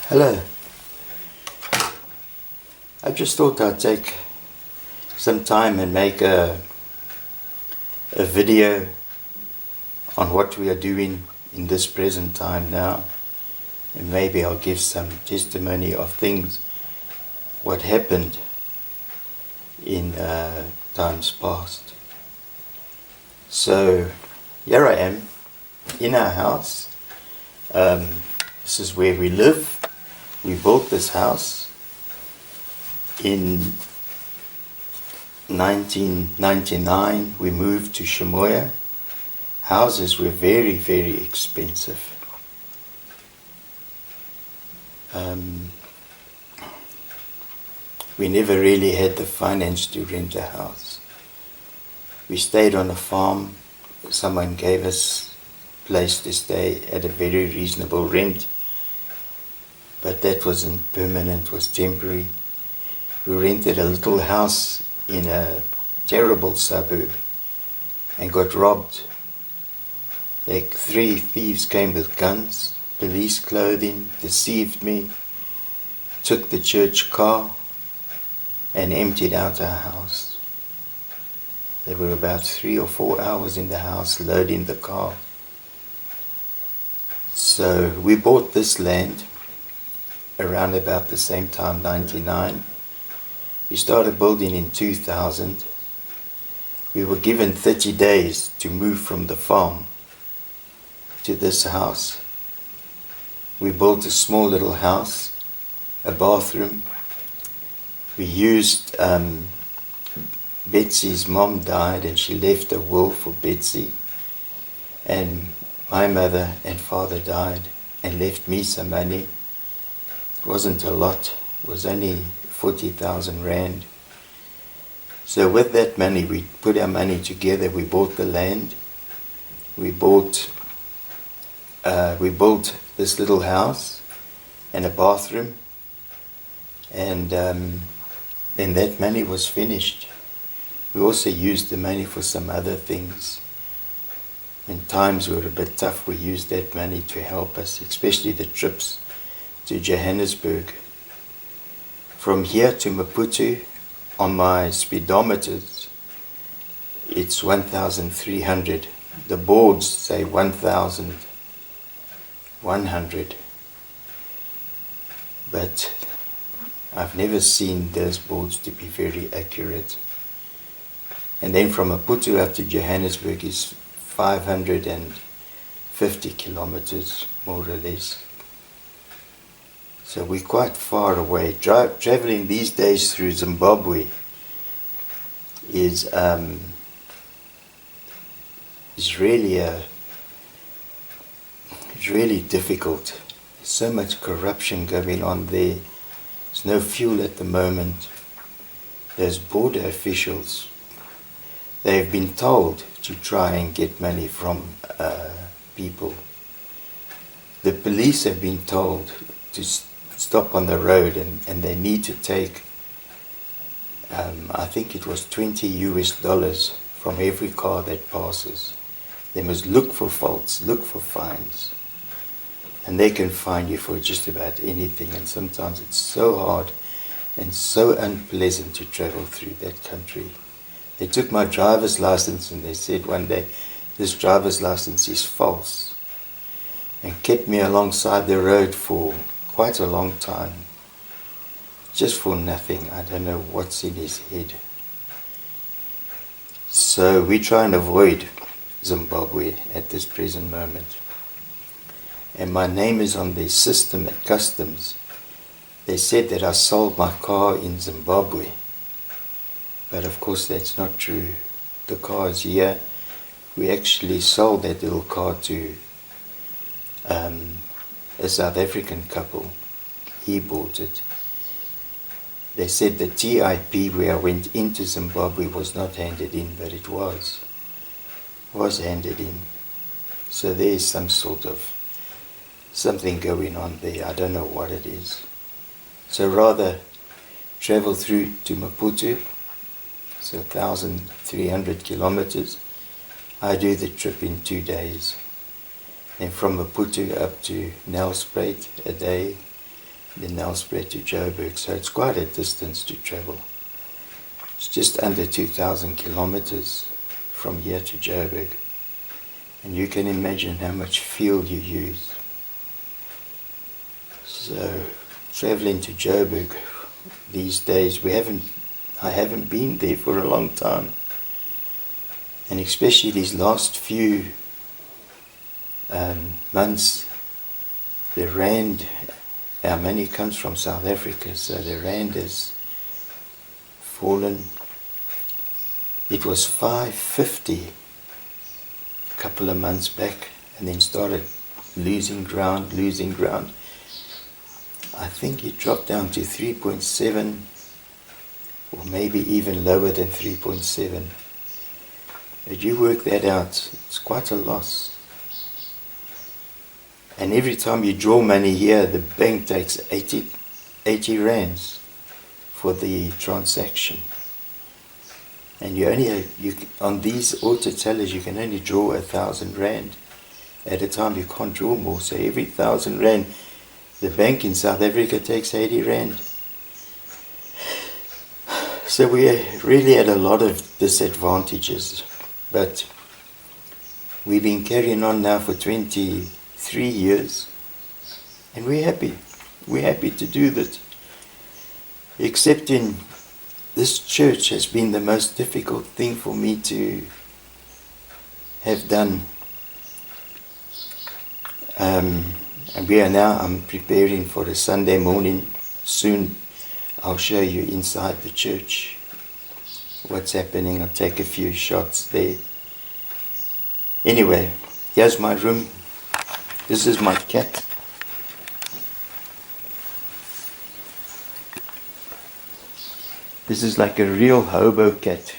Hello. I just thought I'd take some time and make a video on what we are doing in this present time now, and maybe I'll give some testimony of things what happened in times past. So here I am in our house. This is where we live. We built this house in 1999. We moved to Shimoya. Houses were very, very expensive. We never really had the finance to rent a house. We stayed on a farm. Someone gave us a place to stay at a very reasonable rent, but that wasn't permanent, was temporary. We rented a little house in a terrible suburb and got robbed. Like 3 thieves came with guns, police clothing, deceived me, took the church car and emptied out our house. They were about 3 or 4 hours in the house loading the car. So we bought this land around about the same time, 99. We started building in 2000. We were given 30 days to move from the farm to this house. We built a small little house, a bathroom. We used, Betsy's mom died and she left a will for Betsy, and my mother and father died and left me some money. It wasn't a lot, it was only 40,000 rand. So with that money, we put our money together, we bought the land, we built this little house and a bathroom, and then that money was finished. We also used the money for some other things. When times were a bit tough, we used that money to help us, especially the trips to Johannesburg. From here to Maputo, on my speedometers, it's 1,300. The boards say 1,100. But I've never seen those boards to be very accurate. And then from Maputo up to Johannesburg is 550 kilometers, more or less. So we're quite far away. Traveling these days through Zimbabwe is really difficult. There's so much corruption going on there. There's no fuel at the moment. There's border officials. They've been told to try and get money from people. The police have been told to stop on the road, and they need to take, I think it was $20 from every car that passes. They must look for faults, look for fines, and they can fine you for just about anything. And sometimes it's so hard and so unpleasant to travel through that country. They took my driver's license and they said one day, this driver's license is false, and kept me alongside the road for quite a long time, just for nothing. I don't know what's in his head. So we try and avoid Zimbabwe at this present moment. And my name is on their system at customs. They said that I sold my car in Zimbabwe. But of course that's not true. The car is here. We actually sold that little car to a South African couple. He bought it. They said the TIP where I went into Zimbabwe was not handed in, but it was handed in. So there's some sort of something going on there. I don't know what it is. So rather travel through to Maputo, so 1,300 kilometers. I do the trip in 2 days. And from Maputo up to Nelspruit a day, then Nelspruit to Joburg, so it's quite a distance to travel. It's just under 2,000 kilometers from here to Joburg, and you can imagine how much fuel you use. So traveling to Joburg these days, I haven't been there for a long time, and especially these last few months, the rand, our money comes from South Africa, so the rand has fallen. It was 5.50 a couple of months back, and then started losing ground. I think it dropped down to 3.7, or maybe even lower than 3.7. But you work that out, it's quite a loss. And every time you draw money here, the bank takes 80 rands for the transaction. And on these auto tellers, you can only draw 1,000 rand at a time. You can't draw more. So every 1,000 rand, the bank in South Africa takes 80 rand. So we really had a lot of disadvantages. But we've been carrying on now for 23 years, and we're happy. We're happy to do that. Except in this church has been the most difficult thing for me to have done. And I'm preparing for a Sunday morning. Soon I'll show you inside the church what's happening. I'll take a few shots there. Anyway, here's my room. This is my cat. This is like a real hobo cat.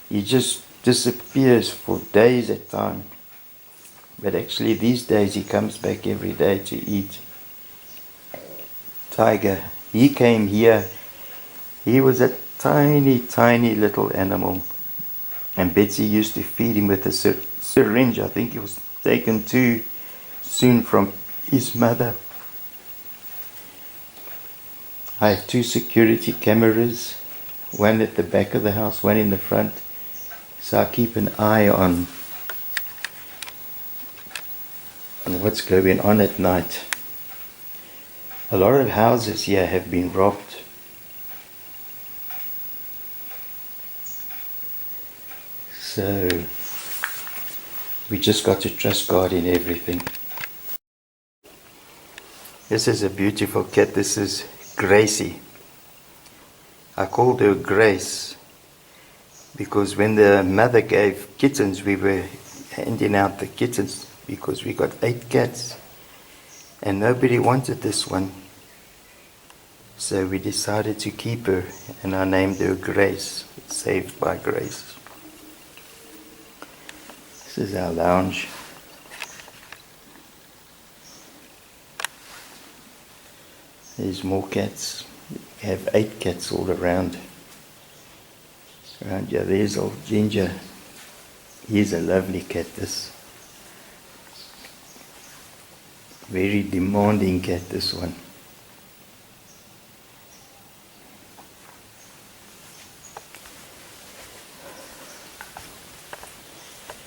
He just disappears for days at a time. But actually these days he comes back every day to eat. Tiger, he came here. He was a tiny little animal. And Betsie used to feed him with a syringe. I think he was taken too soon from his mother. I have 2 security cameras, one at the back of the house, one in the front. So I keep an eye on what's going on at night. A lot of houses here have been robbed. So we just got to trust God in everything. This is a beautiful cat. This is Gracie. I called her Grace because when the mother gave kittens, we were handing out the kittens because we got 8 cats and nobody wanted this one. So we decided to keep her, and I named her Grace, saved by grace. This is our lounge. There's more cats. We have 8 cats all around. Around here, there's old Ginger. He's a lovely cat, this. Very demanding cat, this one.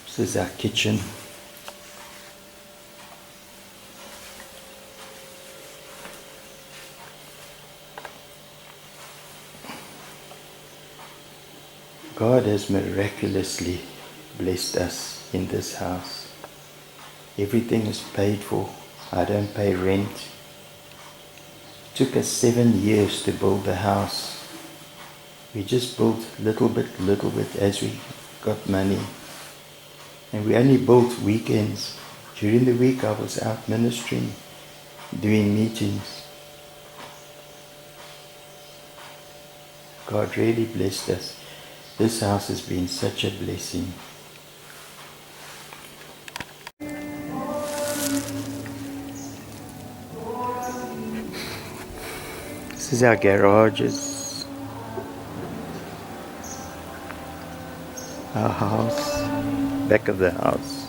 This is our kitchen. God has miraculously blessed us in this house. Everything is paid for. I don't pay rent. It took us 7 years to build the house. We just built little bit as we got money. And we only built weekends. During the week I was out ministering, doing meetings. God really blessed us. This house has been such a blessing. This is our garages, our house, back of the house.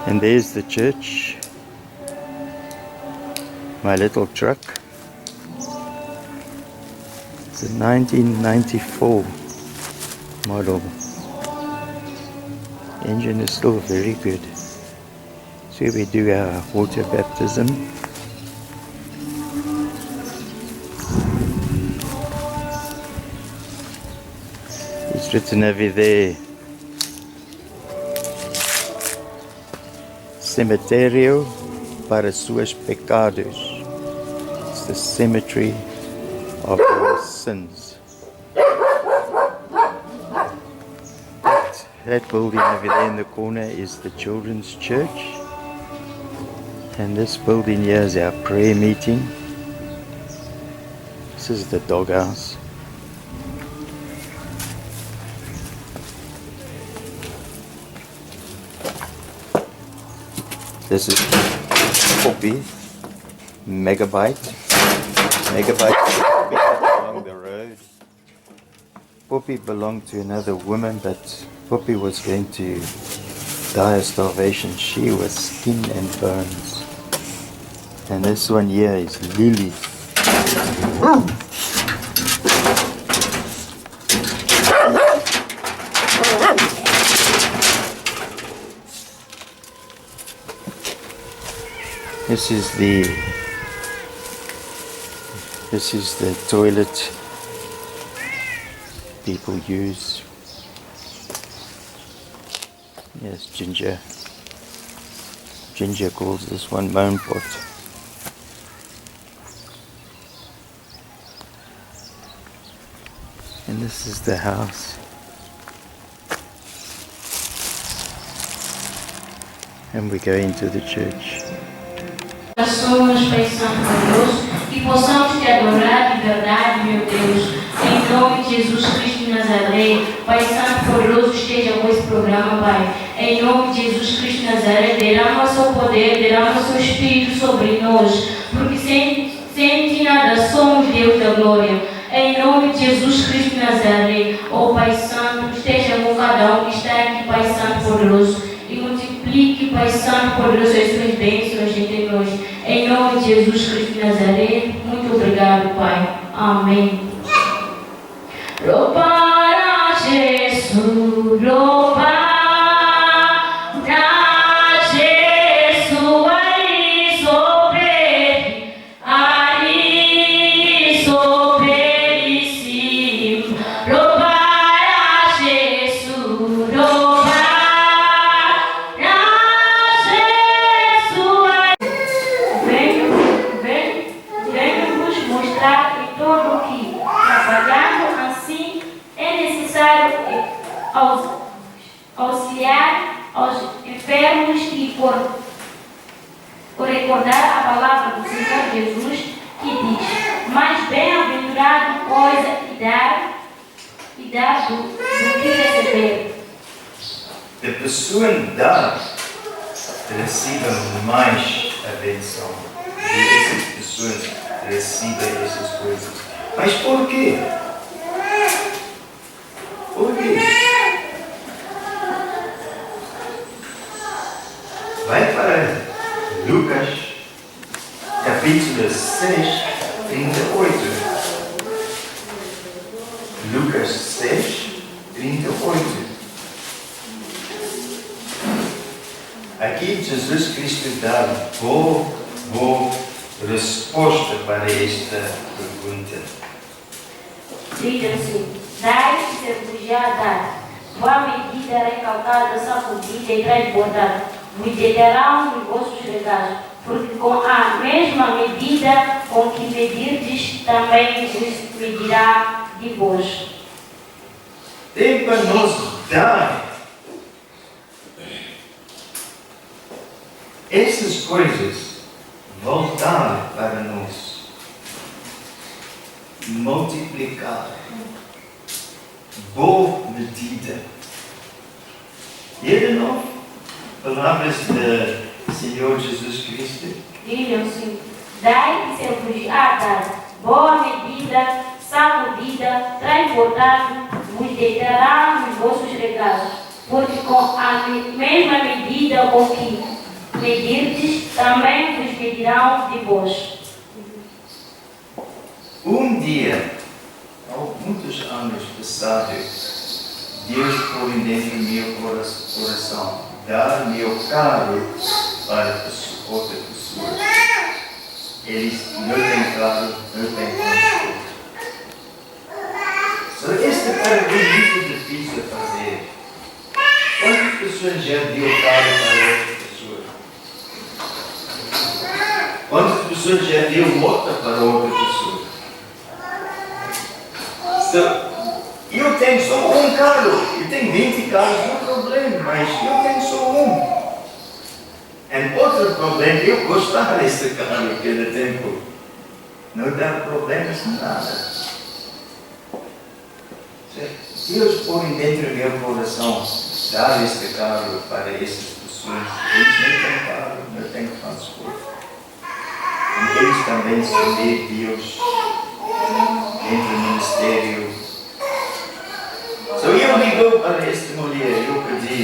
And there's the church. my little truck. It's a 1994 model. Engine is still very good. So we do our water baptism. It's written over there, Cementerio para suas pecados. It's the cemetery of our sins. That building over there in the corner is the children's church. And this building here is our prayer meeting. This is the doghouse. This is Poppy, Megabyte along the road. Poppy belonged to another woman, but Poppy was going to die of starvation. She was skin and bones. And this one here is Lily. This is the toilet people use. Yes, Ginger. Ginger calls this one moan pot. And this is the house. And we go into the church. Somos, Pai Santo Deus, que possamos te adorar de verdade, meu Deus, em nome de Jesus Cristo de Nazaré. Pai Santo Poderoso, esteja com esse programa, Pai. Em nome de Jesus Cristo de Nazaré, derrama o seu poder, derrama o seu Espírito sobre nós, porque sem ti nada somos, Deus da glória. Em nome de Jesus Cristo de Nazaré, ó Pai Santo, esteja com cada um que está aqui, Pai Santo Poderoso, e multiplique, Pai Santo Poderoso, as suas bênçãos entre nós. Em nome de Jesus Cristo de Nazaré, muito obrigado, Pai. Amém. Louvar a Jesus, louvar. Auxiliar aos enfermos e por recordar a palavra do Senhor Jesus, que diz: mais bem-aventurado coisa e dar do que receber. A pessoa dá, recebe mais a benção. E essas pessoas recebem essas coisas. Mas por quê? Por quê? Vai para Lucas, capítulo 6, 38. Lucas 6, 38. Aqui Jesus Cristo dá boa resposta para esta pergunta. Diz assim: dai e ser-vos-á dado, boa medida, recalcada, sacudida e transbordada, vos deterão os vossos regalos, porque com a mesma medida com que medirdes, também vos medirá de vós. Tem para nos dar essas coisas, voltar para nós, multiplicar, boa medida. E de novo, palavras do Senhor Jesus Cristo. Dizem assim: dai e ser-vos-á dado, boa medida, sacudida, transbordado, vos deterão os vossos regalos, porque com a mesma medida com que medirdes, também vos medirão de vós. dia, há muitos anos passado, Deus pôs dentro do meu coração dar meu carro para outra pessoa. Eles não têm carro, não têm transporte. Este cargo é muito difícil de fazer. Quantas pessoas já deu carro para outra pessoa? Quantas pessoas já deu moto para outra pessoa? Eu tenho só um carro. Eu tenho 20 carros, não é problema, mas eu tenho só um. E outro problema, eu gostava desse carro naquele tempo. Não dá problemas nada. Deus põe dentro do meu coração dar este carro para essas pessoas. Eles não têm carro, não têm transporte. E eles também servem Deus dentro do ministério. Eu ligo para esta mulher, eu pedi,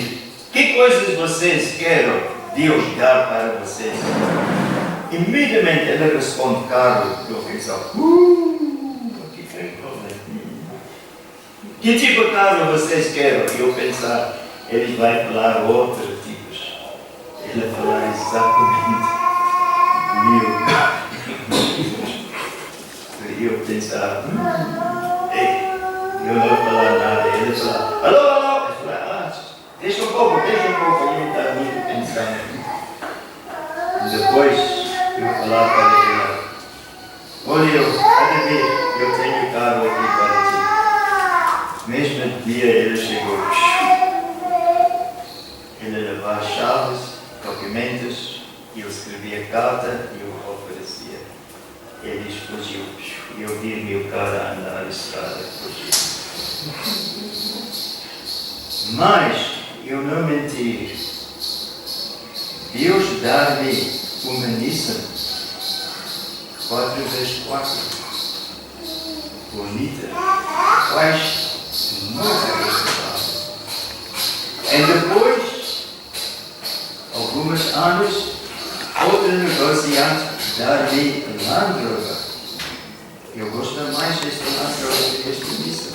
que coisas vocês querem Deus dar para vocês? Imediatamente ela responde, carro. Eu penso, aqui tem problema. Que tipo de carro vocês querem? Eu pensar, ele vai falar outros tipos. Ele vai falar exatamente meu carro. Eu pensar, eu não vou falar nada. Ele vai falar, alô? Eu falar, deixa um pouco. Ele está muito pensando. Depois eu falar para ela, olha, pode ver, eu tenho carro aqui para ti. Mesmo dia ele chegou. Ele levava chaves, documentos, eu escrevia carta e eu oferecia. Ele fugiu. Eu vi meu carro andar na estrada e fugiu. Mas eu não menti. Deus dá-me uma Nissan 4x4 bonita, faz muito agradável. E depois, alguns anos, outro negociante dá-me Land Rover. Eu gosto mais deste Land Rover que deste Nissan.